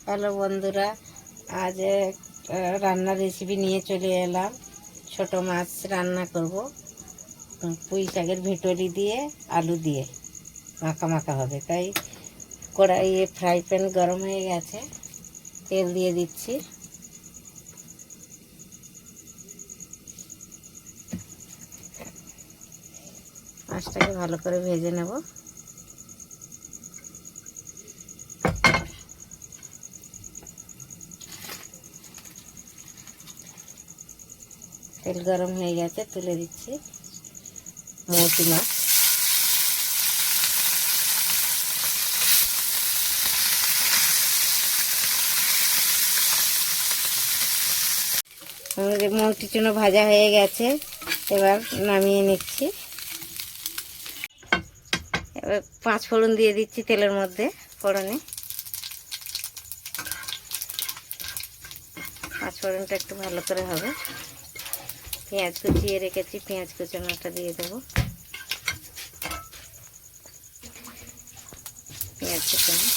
Hello বন্ধুরা, আজ রান্নার রেসিপি নিয়ে চলে এলাম। ছোট মাছ রান্না করব। পুঁই শাকের ভিটরি দিয়ে আলু দিয়ে মাখা মাখা হবে। তাই কড়াইয়ে ফ্রাই প্যান গরম হয়ে গেছে, তেল দিয়ে দিচ্ছি। মাছটাকে ভালো করে ভেজে নেব। তেল গরম হয়ে গেছে, তুলে দিচ্ছি মৌটি মাছ। আমাদের মৌটি চুনো ভাজা হয়ে গেছে, এবার নামিয়ে নিচ্ছি। এবার 5 ফোড়ন দিয়ে দিচ্ছি তেলের মধ্যে। ফোড়নে 5 ফোড়নটা একটু ভালো করে হবে। পেঁয়াজ কুচিয়ে রেখেছি, পেঁয়াজ কুচানোটা দিয়ে দেবো। পেঁয়াজ কুচানো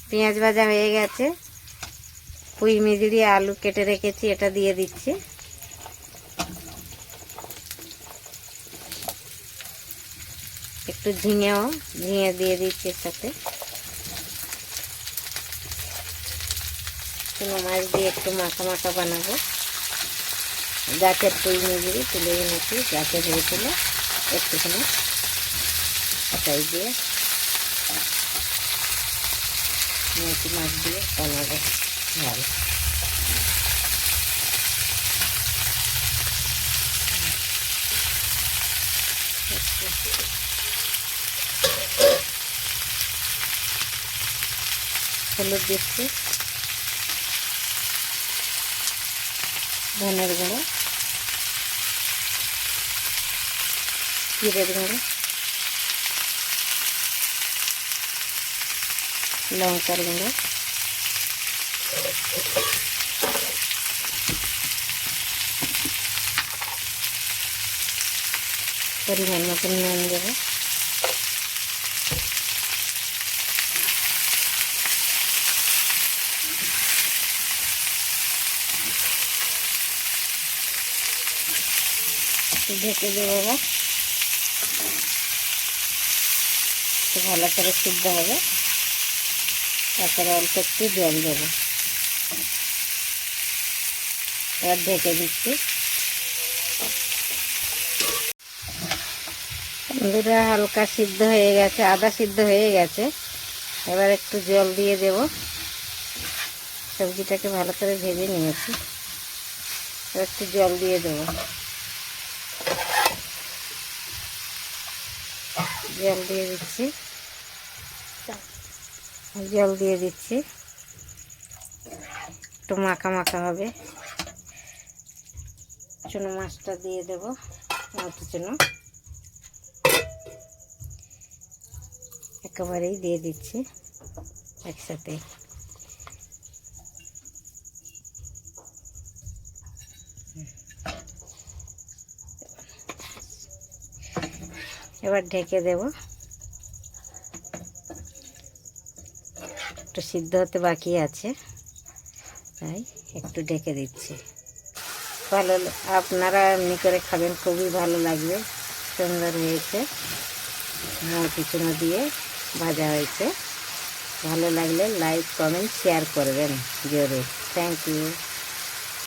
পেঁয়াজ ভাজা হয়ে গেছে। পুঁই মিজড়ি আলু কেটে রেখেছি, এটা দিয়ে দিচ্ছি। একটু ঝিঙে দিয়ে দিচ্ছি এর সাথে। চুনো মাছ দিয়ে একটু মাখা মাখা বানাবো। গাছের পুঁই মিজড়ি তুলে এনেছি, গাছের হয়েছিল একটুখানি, ওটাই দিয়ে মৌটি মাছ দিয়ে বানাবো ঝাল। হলুদ দিচ্ছি, ধনের গুঁড়ো, জিরের গুঁড়ো, লঙ্কার গুঁড়ো, পরিমাণ মতন নুন দেবো। ঢেকে দেবো, ভালো করে সিদ্ধ হবে। তারপরে অল্প একটু জল দেবো। এবার ঢেকে দিচ্ছি। বন্ধুরা, হালকা সিদ্ধ হয়ে গেছে, আধা সিদ্ধ হয়ে গেছে। এবার একটু জল দিয়ে দেব। সবজিটাকে ভালো করে ভেজে নিয়েছি, এবার একটু জল দিয়ে দেব। জল দিয়ে দিচ্ছি। একটু মাখা মাখা হবে। চুনো মাছটা দিয়ে দেব, মৌটি চুনো একেবারেই দিয়ে দিচ্ছি একসাথে। এবার ঢেকে দেব। একটু সিদ্ধ হতে বাকি আছে, তাই একটু ঢেকে দিচ্ছি। ভালো, আপনারা এমনি করে খাবেন, খুবই ভালো লাগবে। সুন্দর হয়েছে, মৌটি চুনো দিয়ে ভাজা হয়েছে। ভালো লাগলে লাইক কমেন্ট শেয়ার করবেন জরুর। Thank you.